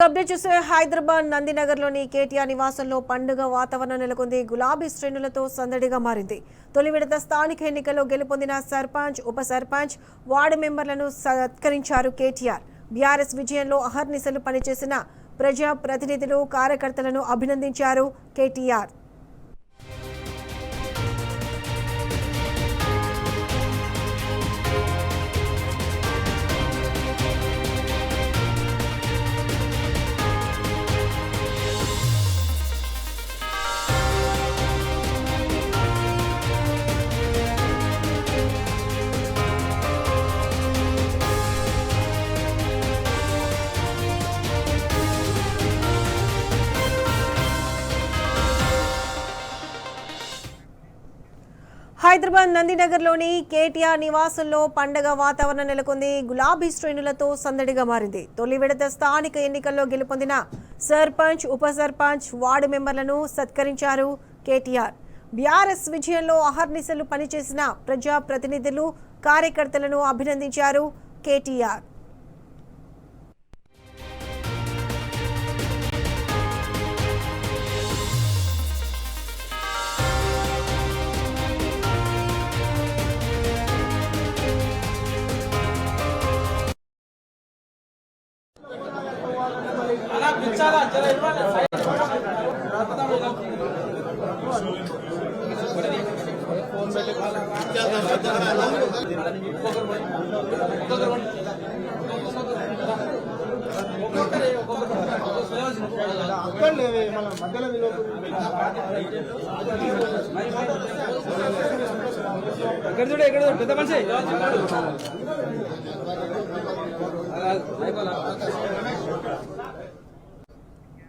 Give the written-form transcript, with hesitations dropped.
Update చూస్తే హైదరాబాద్ నందినగర్లోని కేటీఆర్ నివాసంలో పండుగ వాతావరణం నెలకొంది. గులాబీ శ్రేణులతో సందడిగా మారింది. తొలి విడత స్థానిక ఎన్నికల్లో గెలుపొందిన సర్పంచ్, ఉప సర్పంచ్, వార్డు మెంబర్లను సత్కరించారు కేటీఆర్. బీఆర్ఎస్ విజయంలో అహర్నిశలు పనిచేసిన ప్రజా ప్రతినిధులు, కార్యకర్తలను అభినందించారు కేటీఆర్. హైదరాబాద్ నందినగర్లోని కేటీఆర్ నివాసంలో పండగ వాతావరణం నెలకొంది. గులాబీ శ్రేణులతో సందడిగా మారింది. తొలి విడత స్థానిక ఎన్నికల్లో గెలుపొందిన సర్పంచ్, ఉప సర్పంచ్, వార్డు మెంబర్లను సత్కరించారు కేటీఆర్. బీఆర్ఎస్ విజయంలో అహర్నిశలు పనిచేసిన ప్రజా ప్రతినిధులు, కార్యకర్తలను అభినందించారు కేటీఆర్. ఇక్కడ పెద్ద మనిషి